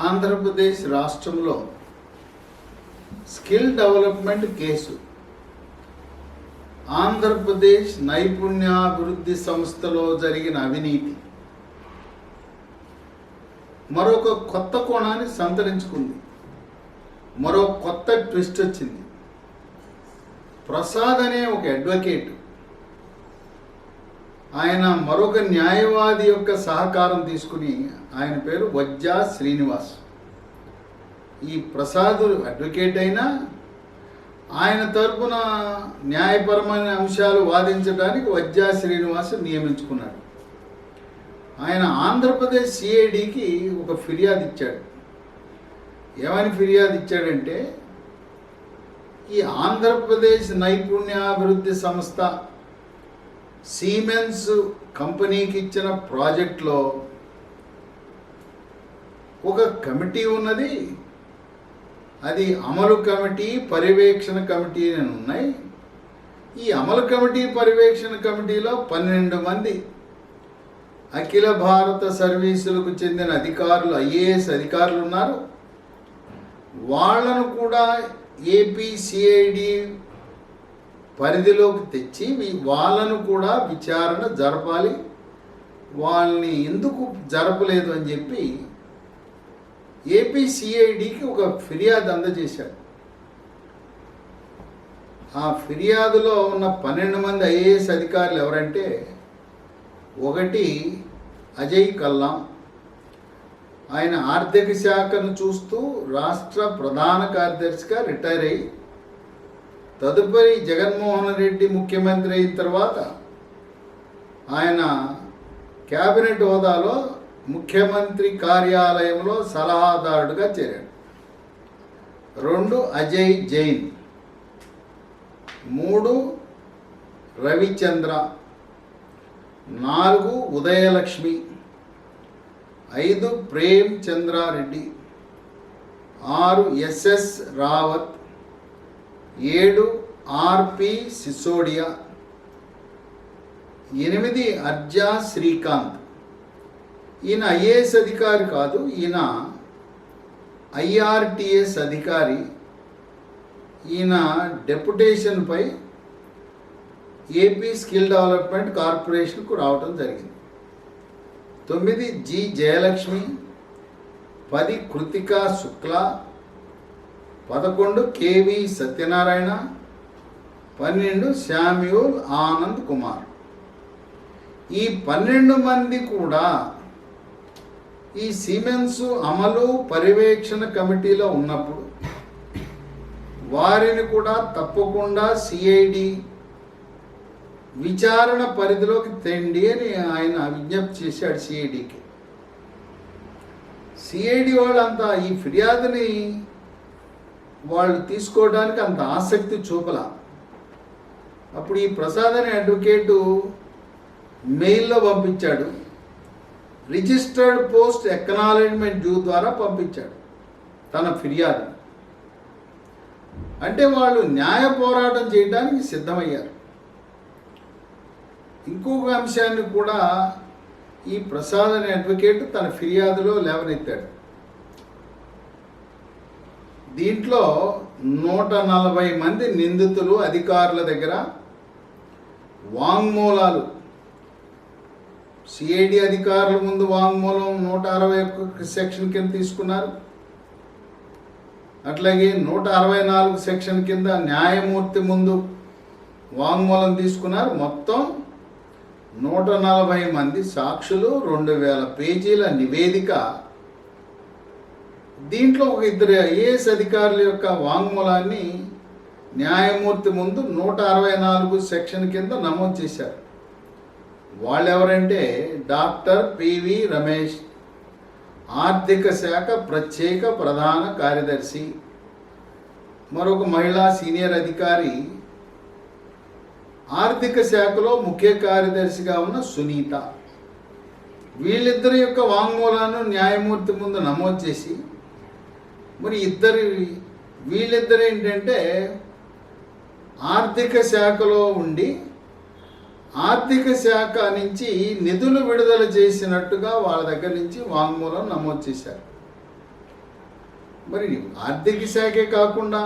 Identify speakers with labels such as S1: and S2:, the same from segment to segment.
S1: ఆంధ్రప్రదేశ్ రాష్ట్రంలో skill development case Andhra Pradesh నైపుణ్యాభివృద్ధి సంస్థలో జరిగిన అవినీతి మరొక కొత్త కోణాన్ని సంతరించుకుంది. మరో కొత్త ట్విస్ట్ వచ్చింది. ప్రసాద్ అనే ఒక అడ్వకేట్, ఆయన మరొక న్యాయవాది యొక్క సహకారం తీసుకుని, ఆయన పేరు వజ్జా శ్రీనివాస్. ఈ ప్రసాద్ అడ్వకేట్ అయినా ఆయన తరపున న్యాయపరమైన అంశాలు వాదించడానికి వజ్జా శ్రీనివాస్ నియమించుకున్నాడు. ఆయన ఆంధ్రప్రదేశ్ సిఐడికి ఒక ఫిర్యాదు ఇచ్చాడు. ఏమని ఫిర్యాదు ఇచ్చాడంటే, ఈ ఆంధ్రప్రదేశ్ నైపుణ్యాభివృద్ధి సంస్థ సిమెన్స్ కంపెనీకి ఇచ్చిన ప్రాజెక్ట్లో ఒక కమిటీ ఉన్నది. అది అమలు కమిటీ, పర్యవేక్షణ కమిటీ అని ఉన్నాయి. ఈ అమలు కమిటీ, పర్యవేక్షణ కమిటీలో 12 మంది అఖిల భారత సర్వీసులకు చెందిన అధికారులు, ఐఏఎస్ అధికారులు ఉన్నారు. వాళ్లను కూడా ఏపీసీఐడి పరిధిలోకి తెచ్చి వాళ్ళను కూడా విచారణ జరపాలి. వాళ్ళని ఎందుకు జరపలేదు అని చెప్పి ఏపీసీఐడికి ఒక ఫిర్యాదు అందజేశాడు. ఆ ఫిర్యాదులో ఉన్న 12 మంది ఐఏఎస్ అధికారులు ఎవరంటే, ఒకటి అజయ్ కల్లాం, ఆయన ఆర్థిక శాఖను చూస్తూ రాష్ట్ర ప్రధాన కార్యదర్శిగా రిటైర్ అయ్యి తదుపరి జగన్మోహన్ రెడ్డి ముఖ్యమంత్రి అయిన తర్వాత ఆయన క్యాబినెట్ హోదాలో ముఖ్యమంత్రి కార్యాలయంలో సలహాదారుడుగా చేరాడు. 2 అజయ్ జైన్, 3 రవిచంద్ర, 4 ఉదయలక్ష్మి, 5 ప్రేమ్ చంద్రారెడ్డి, 6 ఎస్ఎస్ రావత్, 7 ఆర్పి సిసోడియా, 8 అర్జా శ్రీకాంత్. ఈయన ఐఏఎస్ అధికారి కాదు, ఈయన ఐఆర్టీఎస్ అధికారి. ఈయన డెప్యుటేషన్పై ఏపీ స్కిల్ డెవలప్మెంట్ కార్పొరేషన్కు రావడం జరిగింది. 9 G Jayalakshmi, 10 Kritika Shukla, 11 K V Satyanarayana, 12 Samuel Anand Kumar. ఈ 12 మంది కూడా ఈ సిమెన్స్ అమలు పర్యవేక్షణ కమిటీలో ఉన్నప్పుడు వారిని కూడా తప్పకుండా సిఐడి విచారణ పరిధిలోకి తెండి అని ఆయన విజ్ఞప్తి చేశాడు సిఐడికి. సిఐడి వాళ్ళంతా ఈ ఫిర్యాదుని వాళ్ళు తీసుకోవడానికి అంత ఆసక్తి చూపల. అప్పుడు ఈ ప్రసాద్ అనే అడ్వకేటు మెయిల్లో పంపించాడు, రిజిస్టర్డ్ పోస్ట్ ఎక్నాలెడ్జ్మెంట్ డ్యూ ద్వారా పంపించాడు తన ఫిర్యాదు. అంటే వాళ్ళు న్యాయ పోరాటం చేయడానికి సిద్ధమయ్యారు. ఇంకొక అంశాన్ని కూడా ఈ ప్రసాద్ అనే అడ్వకేట్ తన ఫిర్యాదులో లేవనెత్తాడు. దీంట్లో 140 మంది నిందితులు అధికారుల దగ్గర వాంగ్మూలాలు, సిఐడి అధికారుల ముందు వాంగ్మూలం 161 సెక్షన్ కింద తీసుకున్నారు. అట్లాగే 164 సెక్షన్ కింద న్యాయమూర్తి ముందు వాంగ్మూలం తీసుకున్నారు. మొత్తం 140 మంది సాక్షులు, 2000 పేజీల నివేదిక. దీంట్లో ఒక 2 ఐఏఎస్ అధికారుల యొక్క వాంగ్మూలాన్ని న్యాయమూర్తి ముందు 164 సెక్షన్ కింద నమోదు చేశారు. వాళ్ళెవరంటే డాక్టర్ పివి రమేష్, ఆర్థిక శాఖ ప్రత్యేక ప్రధాన కార్యదర్శి, మరొక మహిళా సీనియర్ అధికారి, ఆర్థిక శాఖలో ముఖ్య కార్యదర్శిగా ఉన్న సునీత. వీళ్ళిద్దరి యొక్క వాంగ్మూలాన్ని న్యాయమూర్తి ముందు నమోదు చేసి, మరి వీళ్ళిద్దరు ఏంటంటే ఆర్థిక శాఖలో ఉండి ఆర్థిక శాఖ నుంచి నిధులు విడుదల చేసినట్టుగా వాళ్ళ దగ్గర నుంచి వాంగ్మూలం నమోదు చేశారు. మరి ఆర్థిక శాఖే కాకుండా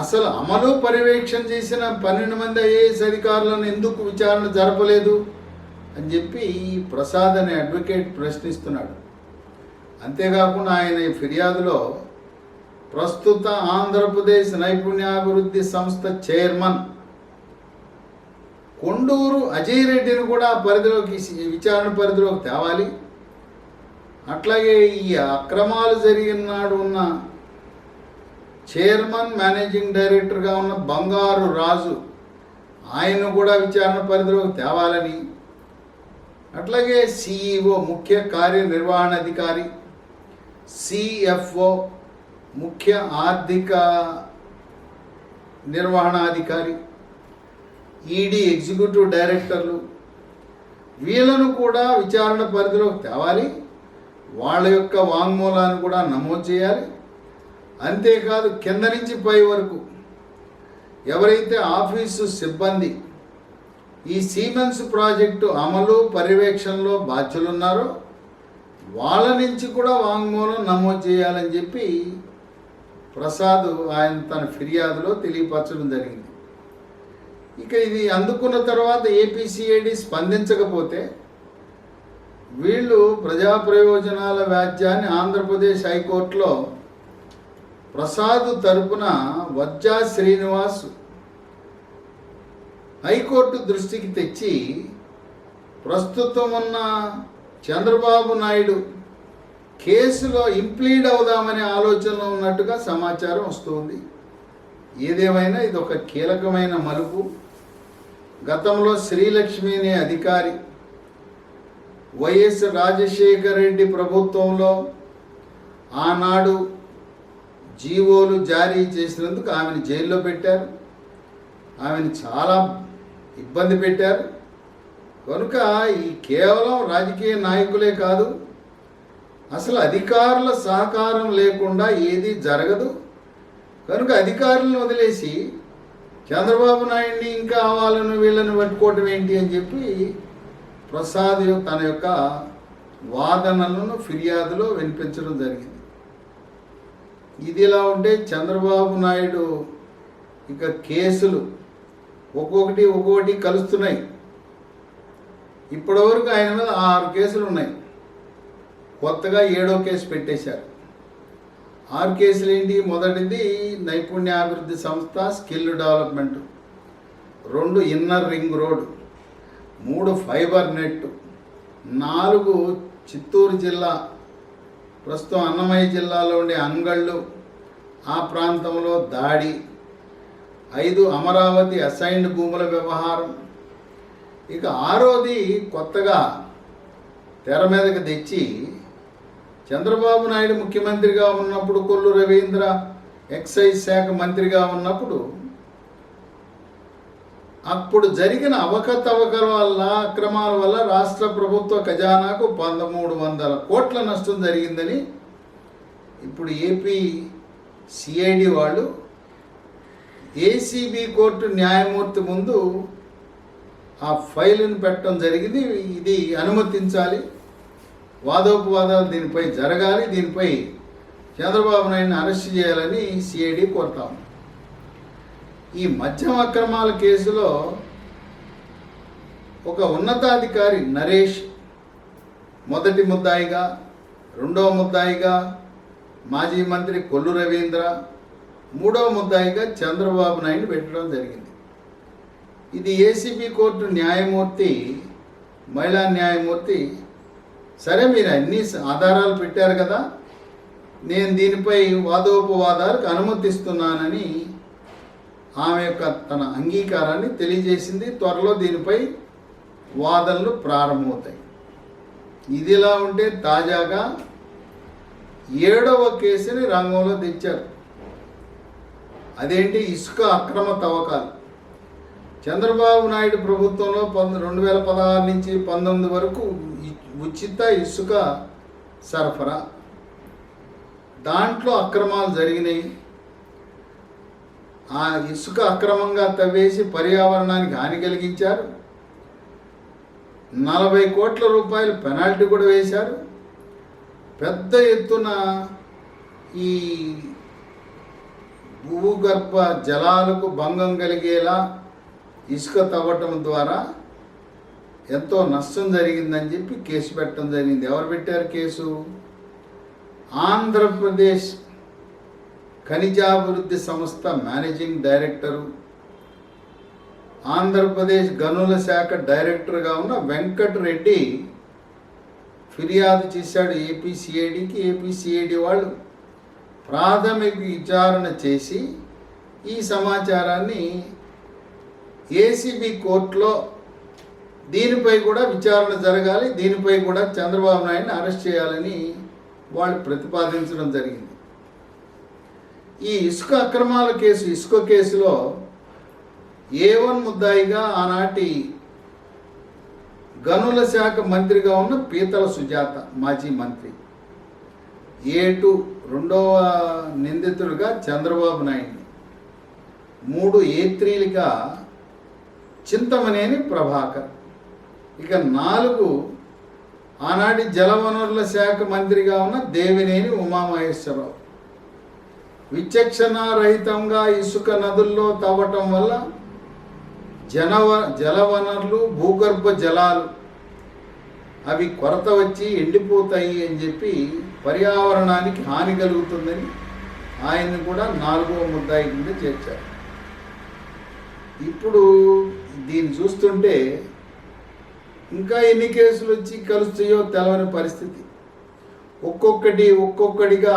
S1: అసలు అమలు పర్యవేక్షణ చేసిన 12 మంది ఐఏఎస్ అధికారులను ఎందుకు విచారణ జరపలేదు అని చెప్పి ప్రసాద్ అనే అడ్వకేట్ ప్రశ్నిస్తున్నాడు. అంతేకాకుండా ఆయన ఈ ఫిర్యాదులో ప్రస్తుత ఆంధ్రప్రదేశ్ నైపుణ్యాభివృద్ధి సంస్థ చైర్మన్ కొండూరు అజయ్ రెడ్డిని కూడా పరిధిలోకి విచారణ పరిధిలోకి తేవాలి. అట్లాగే ఈ అక్రమాలు జరిగిన నాడు ఉన్న చైర్మన్ మేనేజింగ్ డైరెక్టర్గా ఉన్న బంగారు రాజు ఆయన కూడా విచారణ పరిధిలోకి తేవాలని, అట్లాగే సిఇఓ ముఖ్య కార్యనిర్వహణాధికారి, సిఎఫ్ఓ ముఖ్య ఆర్థిక నిర్వహణాధికారి, ఈడీ ఎగ్జిక్యూటివ్ డైరెక్టర్లు వీళ్ళను కూడా విచారణ పరిధిలోకి తేవాలి. వాళ్ళ యొక్క వాంగ్మూలాన్ని కూడా నమోదు చేయాలి. అంతేకాదు కింద నుంచి పై వరకు ఎవరైతే ఆఫీసు సిబ్బంది ఈ సీమెన్స్ ప్రాజెక్టు అమలు పర్యవేక్షణలో బాధ్యులున్నారో వాళ్ళ నుంచి కూడా వాంగ్మూలం నమోదు చేయాలని చెప్పి ప్రసాద్ ఆయన తన ఫిర్యాదులో తెలియపరచడం జరిగింది. ఇక ఇది అందుకున్న తర్వాత ఏపీసీఐడి స్పందించకపోతే వీళ్ళు ప్రజా ప్రయోజనాల వ్యాజ్యాన్ని ఆంధ్రప్రదేశ్ హైకోర్టులో ప్రసాద్ తరపున వజ్జా శ్రీనివాస్ హైకోర్టు దృష్టికి తెచ్చి ప్రస్తుతం ఉన్న చంద్రబాబు నాయుడు కేసులో ఇంప్లీడ్ అవుదామనే ఆలోచనలో ఉన్నట్టుగా సమాచారం వస్తుంది. ఏదేమైనా ఇది ఒక కీలకమైన మలుపు. గతంలో శ్రీలక్ష్మి అనే అధికారి వైఎస్ రాజశేఖర రెడ్డి ప్రభుత్వంలో ఆనాడు జీవోలు జారీ చేసినందుకు ఆమెను జైల్లో పెట్టారు. ఆమెను చాలా ఇబ్బంది పెట్టారు. కనుక ఈ కేవలం రాజకీయ నాయకులే కాదు, అసలు అధికారుల సహకారం లేకుండా ఏది జరగదు. కనుక అధికారులను వదిలేసి చంద్రబాబు నాయుడిని ఇంకా వాళ్ళను వీళ్ళని పట్టుకోవటం ఏంటి అని చెప్పి ప్రసాద్ తన యొక్క వాదనలను ఫిర్యాదులో వినిపించడం జరిగింది. ఇదిలా ఉంటే చంద్రబాబు నాయుడు ఇక కేసులు ఒక్కొక్కటి కలుస్తున్నాయి. ఇప్పటివరకు ఆయన మీద 6 కేసులు ఉన్నాయి. కొత్తగా 7వ కేసు పెట్టేశారు. 6 కేసులు ఏంటి? మొదటిది నైపుణ్యాభివృద్ధి సంస్థ skill development, 2 inner ring road, 3 fibre net, 4 Chittoor జిల్లా ప్రస్తుతం అన్నమయ్య జిల్లాలో ఉండే అంగళ్ళు ఆ ప్రాంతంలో దాడి, 5 అమరావతి అసైన్డ్ భూముల వ్యవహారం. ఇక 6వది కొత్తగా తెర మీదకి తెచ్చి చంద్రబాబు నాయుడు ముఖ్యమంత్రిగా ఉన్నప్పుడు, కొల్లు రవీంద్ర ఎక్సైజ్ శాఖ మంత్రిగా ఉన్నప్పుడు అప్పుడు జరిగిన అవకతవకల వల్ల, అక్రమాల వల్ల రాష్ట్ర ప్రభుత్వ ఖజానాకు 1300 కోట్ల నష్టం జరిగిందని ఇప్పుడు ఏపీ సిఐడి వాళ్ళు ఏసీబీ కోర్టు న్యాయమూర్తి ముందు ఆ ఫైలును పెట్టడం జరిగింది. ఇది అనుమతించాలి, వాదోపవాదాలు దీనిపై జరగాలి, దీనిపై చంద్రబాబు నాయుడిని అరెస్ట్ చేయాలని సిఐడి కోరుతాం. ఈ మద్యం అక్రమాల కేసులో ఒక ఉన్నతాధికారి నరేష్ మొదటి ముద్దాయిగా, 2వ ముద్దాయిగా మాజీ మంత్రి కొల్లు రవీంద్ర, 3వ ముద్దాయిగా చంద్రబాబు నాయుడు పెట్టడం జరిగింది. ఇది ఏసీబీ కోర్టు న్యాయమూర్తి, మహిళా న్యాయమూర్తి, సరే మీరు అన్ని ఆధారాలు పెట్టారు కదా, నేను దీనిపై వాదోపవాదాలకు అనుమతిస్తున్నానని ఆమె యొక్క తన అంగీకారాన్ని తెలియజేసింది. త్వరలో దీనిపై వాదనలు ప్రారంభమవుతాయి. ఇదిలా ఉంటే తాజాగా 7వ కేసుని రంగంలో తెచ్చారు. అదేంటి? ఇసుక అక్రమ తవ్వకాలు. చంద్రబాబు నాయుడు ప్రభుత్వంలో 2016 నుంచి 19 వరకు ఉచిత ఇసుక సరఫరా, దాంట్లో అక్రమాలు జరిగినాయి. ఆ ఇసుక అక్రమంగా తవ్వేసి పర్యావరణానికి హాని కలిగించారు. 40 కోట్ల రూపాయలు పెనాల్టీ కూడా వేశారు. పెద్ద ఎత్తున ఈ భూగర్భ జలాలకు భంగం కలిగేలా ఇసుక తవ్వటం ద్వారా ఎంతో నష్టం జరిగిందని చెప్పి కేసు పెట్టడం జరిగింది. ఎవరు పెట్టారు కేసు? ఆంధ్రప్రదేశ్ ఖనిజాభివృద్ధి సంస్థ మేనేజింగ్ డైరెక్టరు, ఆంధ్రప్రదేశ్ గనుల శాఖ డైరెక్టర్గా ఉన్న వెంకటరెడ్డి ఫిర్యాదు చేశాడు ఏపీసీఐడికి. ఏపీసీఐడి వాళ్ళు ప్రాథమిక విచారణ చేసి ఈ సమాచారాన్ని ఏసీబీ కోర్టులో దీనిపై కూడా విచారణ జరగాలి, దీనిపై కూడా చంద్రబాబు నాయుడిని అరెస్ట్ చేయాలని వాళ్ళు ప్రతిపాదించడం జరిగింది. ఈ ఇసుక అక్రమాల కేసు, ఇసుక కేసులో A1 ముద్దాయిగా ఆనాటి గనుల శాఖ మంత్రిగా ఉన్న పీతల సుజాత మాజీ మంత్రి, A2 రెండవ నిందితుడిగా చంద్రబాబు నాయుడిని, 3 A3లుగా చింతమనేని ప్రభాకర్, ఇక 4 ఆనాటి జలవనరుల శాఖ మంత్రిగా ఉన్న దేవినేని ఉమామహేశ్వరరావు. విచక్షణ రహితంగా ఇసుక నదుల్లో తవ్వటం వల్ల జలవనరులు, భూగర్భ జలాలు అవి కొరత వచ్చి ఎండిపోతాయి అని చెప్పి పర్యావరణానికి హాని కలుగుతుందని ఆయన్ని కూడా 4వ ముద్దాయి కింద చేర్చారు. ఇప్పుడు దీన్ని చూస్తుంటే ఇంకా ఎన్ని కేసులు వచ్చి కలుస్తాయో తెలవని పరిస్థితి. ఒక్కొక్కటిగా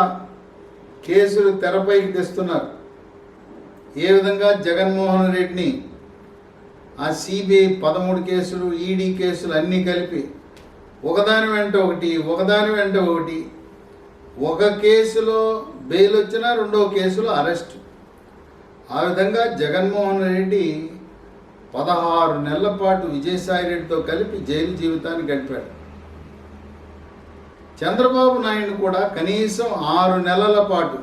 S1: కేసులు తెరపైకి తెస్తున్నారు. ఏ విధంగా జగన్మోహన్ రెడ్డిని ఆ సిబిఐ 13 కేసులు, ఈడీ కేసులు అన్నీ కలిపి ఒకదాని వెంట ఒకటి, ఒక కేసులో బెయిల్ వచ్చినా 2వ కేసులో అరెస్టు. ఆ విధంగా జగన్మోహన్ రెడ్డి 16 నెలల పాటు విజయసాయి రెడ్డితో కలిపి జైలు జీవితాన్ని గడిపాడు. చంద్రబాబు నాయుడు కూడా కనీసం 6 నెలల పాటు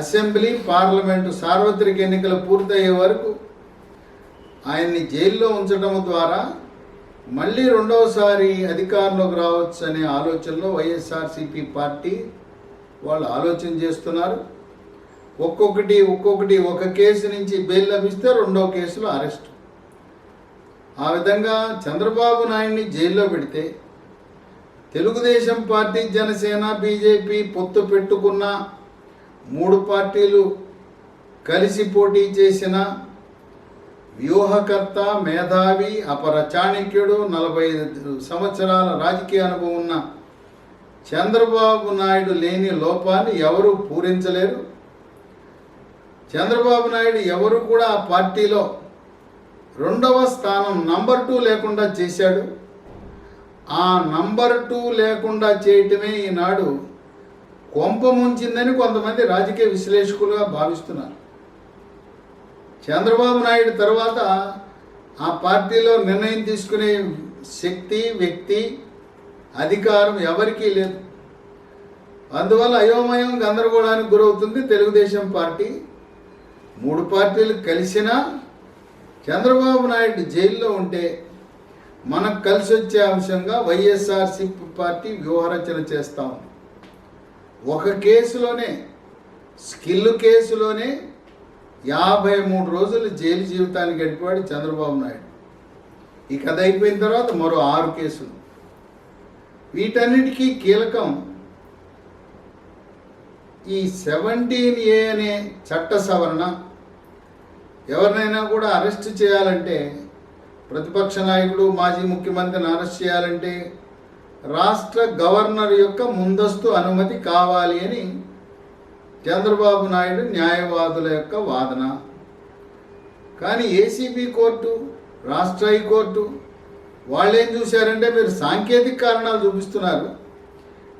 S1: అసెంబ్లీ, పార్లమెంటు సార్వత్రిక ఎన్నికలు పూర్తయ్యే వరకు ఆయన్ని జైల్లో ఉంచడం ద్వారా మళ్ళీ 2వసారి అధికారంలోకి రావచ్చు అనే ఆలోచనలో వైఎస్ఆర్సీపీ పార్టీ వాళ్ళు ఆలోచన చేస్తున్నారు. ఒక్కొక్కటి ఒక కేసు నుంచి బెయిల్ లభిస్తే 2వ కేసులో అరెస్ట్. ఆ విధంగా చంద్రబాబు నాయుడిని జైల్లో పెడితే తెలుగుదేశం పార్టీ, జనసేన, బీజేపీ పొత్తు పెట్టుకున్న 3 పార్టీలు కలిసి పోటీ చేసిన వ్యూహకర్త, మేధావి, అపర చాణక్యుడు, 45 సంవత్సరాల రాజకీయ అనుభవం ఉన్న చంద్రబాబు నాయుడు లేని లోపాన్ని ఎవరూ పూరించలేరు. చంద్రబాబు నాయుడు ఎవరు కూడా ఆ పార్టీలో 2వ స్థానం నంబర్ 2 లేకుండా చేశాడు. ఆ నంబర్ 2 లేకుండా చేయటమే ఈనాడు కొంప ముంచిందని కొంతమంది రాజకీయ విశ్లేషకులుగా భావిస్తున్నారు. చంద్రబాబు నాయుడు తర్వాత ఆ పార్టీలో నిర్ణయం తీసుకునే శక్తి, వ్యక్తి, అధికారం ఎవరికీ లేదు. అందువల్ల అయోమయం, గందరగోళానికి గురవుతుంది తెలుగుదేశం పార్టీ. 3 పార్టీలు కలిసినా చంద్రబాబు నాయుడు జైల్లో ఉంటే మనకు కలిసి వచ్చే అంశంగా వైఎస్ఆర్సీపీ పార్టీ వ్యూహరచన చేస్తా ఉంది. ఒక కేసులోనే, స్కిల్ కేసులోనే 53 రోజులు జైలు జీవితాన్ని గడిపాడు చంద్రబాబు నాయుడు. ఈ కథ అయిపోయిన తర్వాత మరో 6 కేసులు. వీటన్నిటికీ కీలకం ఈ 17A అనే చట్ట సవరణ. ఎవరినైనా కూడా అరెస్ట్ చేయాలంటే, ప్రతిపక్ష నాయకుడు, మాజీ ముఖ్యమంత్రిని అరెస్ట్ చేయాలంటే రాష్ట్ర గవర్నర్ యొక్క ముందస్తు అనుమతి కావాలి అని చంద్రబాబు నాయుడు న్యాయవాదుల యొక్క వాదన. కానీ ఏసీబీ కోర్టు, రాష్ట్ర హైకోర్టు వాళ్ళు ఏం చూశారంటే, మీరు సాంకేతిక కారణాలు చూపిస్తున్నారు.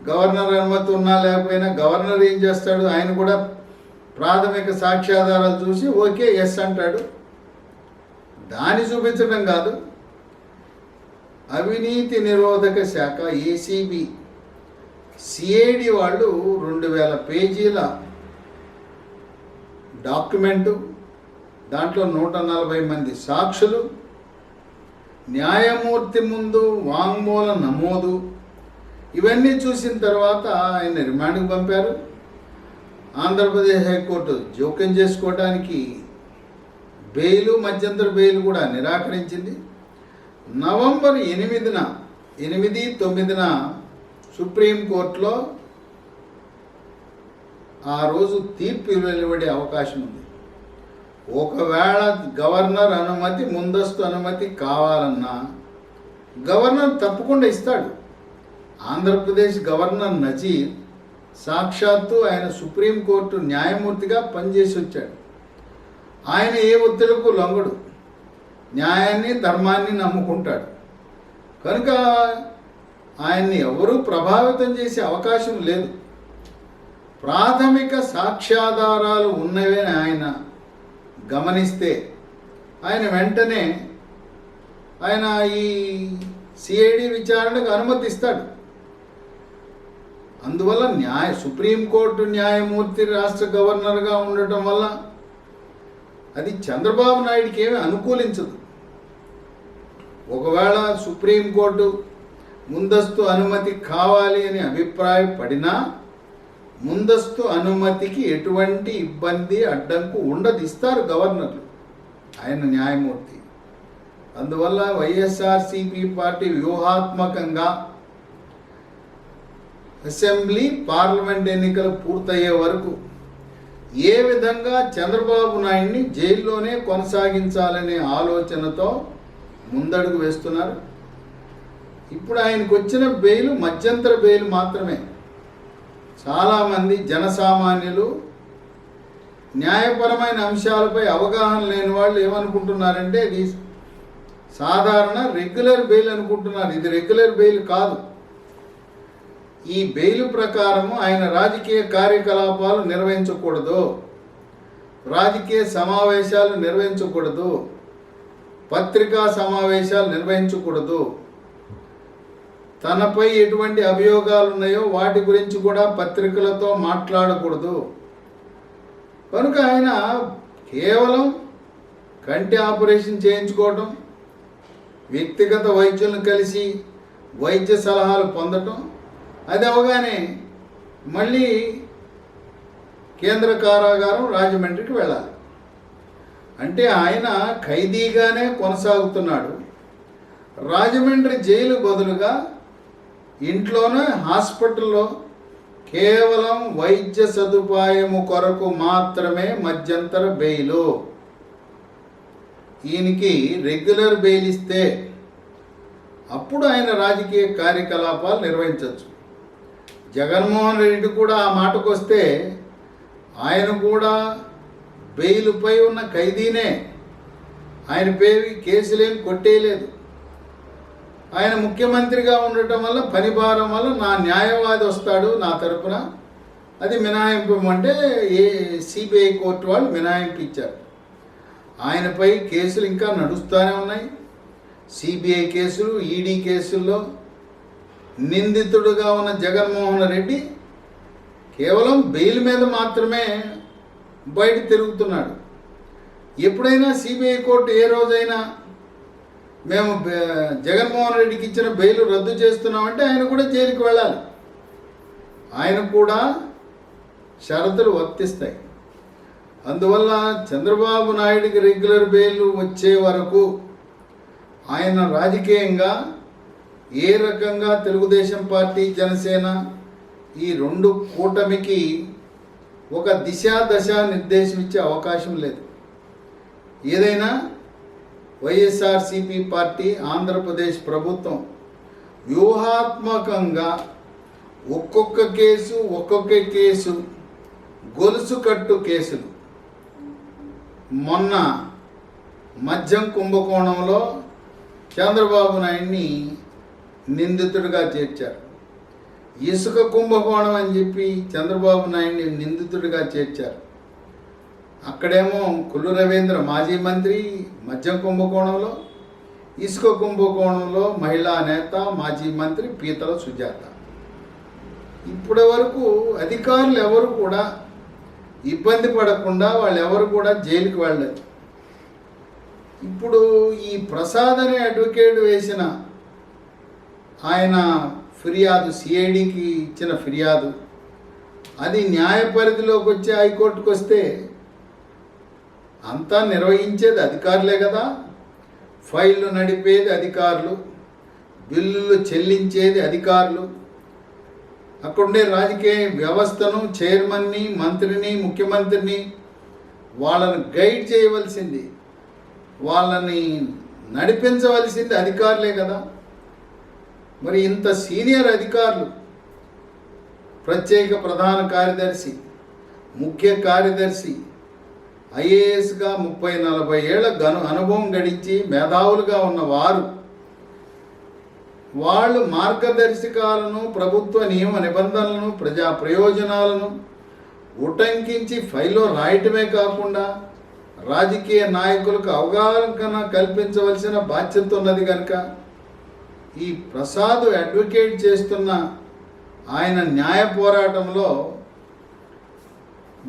S1: గవర్నర్ అనుమతి ఉన్నా లేకపోయినా గవర్నర్ ఏం చేస్తాడు, ఆయన కూడా ప్రాథమిక సాక్ష్యాధారాలు చూసి ఓకే ఎస్ అంటాడు. దాన్ని చూపించడం కాదు, అవినీతి నిరోధక శాఖ ఏసీబీ, సిఐడి వాళ్ళు 2000 పేజీల డాక్యుమెంటు, దాంట్లో 140 మంది సాక్షులు, న్యాయమూర్తి ముందు వాంగ్మూల నమోదు, ఇవన్నీ చూసిన తర్వాత ఆయన రిమాండ్కి పంపారు. ఆంధ్రప్రదేశ్ హైకోర్టు జోక్యం చేసుకోవడానికి బెయిలు, మధ్యంతర బెయిల్ కూడా నిరాకరించింది. నవంబర్ 8, 9 సుప్రీంకోర్టులో ఆ రోజు తీర్పు వెలువడే అవకాశం ఉంది. ఒకవేళ గవర్నర్ అనుమతి, ముందస్తు అనుమతి కావాలన్నా గవర్నర్ తప్పకుండా ఇస్తాడు. ఆంధ్రప్రదేశ్ గవర్నర్ నజీర్ సాక్షాత్తు ఆయన సుప్రీంకోర్టు న్యాయమూర్తిగా పనిచేసి వచ్చాడు. ఆయన ఏ ఒత్తిడికు లొంగడు, న్యాయాన్ని, ధర్మాన్ని నమ్ముకుంటాడు. కనుక ఆయన్ని ఎవరూ ప్రభావితం చేసే అవకాశం లేదు. ప్రాథమిక సాక్ష్యాధారాలు ఉన్నవే ఆయన గమనిస్తే ఆయన వెంటనే ఆయన ఈ సిఐడి విచారణకు అనుమతిస్తాడు. అందువల్ల సుప్రీంకోర్టు న్యాయమూర్తి రాష్ట్ర గవర్నర్గా ఉండటం వల్ల అది చంద్రబాబు నాయుడికి ఏమీ అనుకూలించదు. ఒకవేళ సుప్రీంకోర్టు ముందస్తు అనుమతి కావాలి అని అభిప్రాయపడినా ముందస్తు అనుమతికి ఎటువంటి ఇబ్బంది, అడ్డంకు ఉండదు, ఇస్తారు గవర్నర్లు, ఆయన న్యాయమూర్తి. అందువల్ల వైఎస్ఆర్సీపీ పార్టీ వ్యూహాత్మకంగా అసెంబ్లీ, పార్లమెంట్ ఎన్నికలు పూర్తయ్యే వరకు ఏ విధంగా చంద్రబాబు నాయుడిని జైల్లోనే కొనసాగించాలనే ఆలోచనతో ముందడుగు వేస్తున్నారు. ఇప్పుడు ఆయనకు వచ్చిన బెయిల్ మధ్యంతర బెయిల్ మాత్రమే. చాలామంది జనసామాన్యులు, న్యాయపరమైన అంశాలపై అవగాహన లేని వాళ్ళు ఏమనుకుంటున్నారంటే ఇది సాధారణ రెగ్యులర్ బెయిల్ అనుకుంటున్నారు. ఇది రెగ్యులర్ బెయిల్ కాదు. ఈ బెయిల్ ప్రకారము ఆయన రాజకీయ కార్యకలాపాలు నిర్వహించకూడదు, రాజకీయ సమావేశాలు నిర్వహించకూడదు, పత్రికా సమావేశాలు నిర్వహించకూడదు, తనపై ఎటువంటి అభియోగాలు ఉన్నాయో వాటి గురించి కూడా పత్రికలతో మాట్లాడకూడదు. కనుక ఆయన కేవలం కంటి ఆపరేషన్ చేయించుకోవటం, వ్యక్తిగత వైద్యులను కలిసి వైద్య సలహాలు పొందటం, అది అవగానే మళ్ళీ కేంద్ర కారాగారం రాజమండ్రికి వెళ్ళాలి. అంటే ఆయన ఖైదీగానే కొనసాగుతున్నాడు. రాజమండ్రి జైలు బదులుగా ఇంట్లోనే, హాస్పిటల్లో కేవలం వైద్య సదుపాయము కొరకు మాత్రమే మధ్యంతర బెయిలు. ఈయనకి రెగ్యులర్ బెయిల్ ఇస్తే అప్పుడు ఆయన రాజకీయ కార్యకలాపాలు నిర్వహించవచ్చు. జగన్మోహన్ రెడ్డి కూడా ఆ మాటకు వస్తే ఆయన కూడా బెయిల్పై ఉన్న ఖైదీనే, ఆయన పేరు కేసులేం కొట్టేయలేదు. ఆయన ముఖ్యమంత్రిగా ఉండటం వల్ల, పని భారం వల్ల నా న్యాయవాది వస్తాడు నా తరపున, అది మినహాయింపు అంటే సిబిఐ కోర్టు వాళ్ళు మినహాయింపు ఇచ్చారు. ఆయనపై కేసులు ఇంకా నడుస్తూనే ఉన్నాయి. సిబిఐ కేసులు, ఈడీ కేసుల్లో నిందితుడుగా ఉన్న జగన్మోహన్ రెడ్డి కేవలం బెయిల్ మీద మాత్రమే బయట తిరుగుతున్నాడు. ఎప్పుడైనా సిబిఐ కోర్టు ఏ రోజైనా మేము జగన్మోహన్ రెడ్డికి ఇచ్చిన బెయిల్ రద్దు చేస్తున్నామంటే ఆయన కూడా జైలుకి వెళ్ళాలి. ఆయన కూడా షరతులు వర్తిస్తాయి. అందువల్ల చంద్రబాబు నాయుడికి రెగ్యులర్ బెయిల్ వచ్చే వరకు ఆయన రాజకీయంగా ఏ రకంగా తెలుగుదేశం పార్టీ, జనసేన ఈ రెండు కూటమికి ఒక దశ నిర్దేశం ఇచ్చే అవకాశం లేదు. ఏదైనా వైఎస్ఆర్సీపీ పార్టీ, ఆంధ్రప్రదేశ్ ప్రభుత్వం వ్యూహాత్మకంగా ఒక్కొక్క కేసు గొలుసు కట్టు కేసులు. మొన్న మద్యం కుంభకోణంలో చంద్రబాబు నాయుడిని నిందితుడిగా చేర్చారు. ఇసుక కుంభకోణం అని చెప్పి చంద్రబాబు నాయుడిని నిందితుడిగా చేర్చారు. అక్కడేమో కొల్లు రవీంద్ర మాజీ మంత్రి మద్యం కుంభకోణంలో, ఇసుక కుంభకోణంలో మహిళా నేత మాజీ మంత్రి పీతల సుజాత. ఇప్పటి వరకు అధికారులు ఎవరు కూడా ఇబ్బంది పడకుండా వాళ్ళు ఎవరు కూడా జైలుకి వెళ్ళలేదు. ఇప్పుడు ఈ ప్రసాద్ అనే అడ్వకేట్ వేసిన ఆయన ఫిర్యాదు సిఐడికి ఇచ్చిన ఫిర్యాదు అది న్యాయ పరిధిలోకి వచ్చి హైకోర్టుకు వస్తే అంతా నిర్వహించేది అధికారులే కదా. ఫైళ్ళు నడిపేది అధికారులు, బిల్లులు చెల్లించేది అధికారులు. అక్కడుండే రాజకీయ వ్యవస్థను, చైర్మన్ని, మంత్రిని, ముఖ్యమంత్రిని వాళ్ళని గైడ్ చేయవలసింది, వాళ్ళని నడిపించవలసింది అధికారులే కదా. మరి ఇంత సీనియర్ అధికారులు, ప్రత్యేక ప్రధాన కార్యదర్శి, ముఖ్య కార్యదర్శి, ఐఏఎస్గా 30-40 ఏళ్ల అనుభవం గడించి మేధావులుగా ఉన్నవారు, వాళ్ళు మార్గదర్శకాలను, ప్రభుత్వ నియమ నిబంధనలను, ప్రజా ప్రయోజనాలను ఉటంకించి ఫైల్లో రాయటమే కాకుండా రాజకీయ నాయకులకు అవగాహన కల్పించవలసిన బాధ్యత ఉన్నది కనుక ఈ ప్రసాద్ అడ్వకేట్ చేస్తున్న ఆయన న్యాయ పోరాటంలో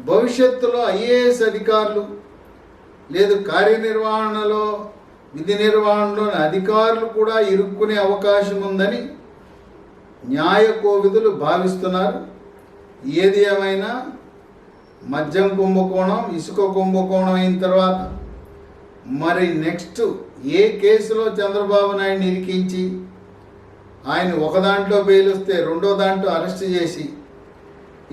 S1: భవిష్యత్తులో ఐఏఎస్ అధికారులు లేదు కార్యనిర్వహణలో, విధి నిర్వహణలోని అధికారులు కూడా ఇరుక్కునే అవకాశం ఉందని న్యాయ కోవిదులు భావిస్తున్నారు. ఏది ఏమైనా మద్యం కుంభకోణం, ఇసుక కుంభకోణం అయిన తర్వాత మరి నెక్స్ట్ ఏ కేసులో చంద్రబాబు నాయుడిని ఇరికించి ఆయన ఒక దాంట్లో బెయిల్ వస్తే రెండో దాంట్లో అరెస్ట్ చేసి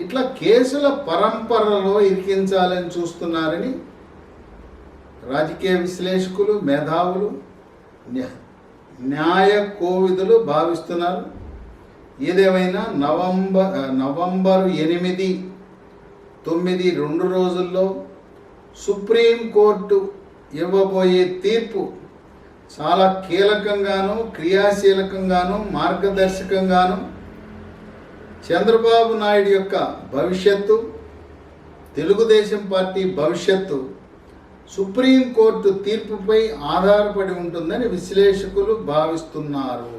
S1: ఇట్లా కేసుల పరంపరలో ఇరికించాలని చూస్తున్నారని రాజకీయ విశ్లేషకులు, మేధావులు, న్యాయ కోవిదులు భావిస్తున్నారు. ఏదేమైనా నవంబర్ 8, 9 2 రోజుల్లో సుప్రీంకోర్టు ఇవ్వబోయే తీర్పు చాలా కీలకంగాను, క్రియాశీలకంగాను, మార్గదర్శకంగాను చంద్రబాబు నాయుడు యొక్క భవిష్యత్తు, తెలుగుదేశం పార్టీ భవిష్యత్తు సుప్రీంకోర్టు తీర్పుపై ఆధారపడి ఉంటుందని విశ్లేషకులు భావిస్తున్నారు.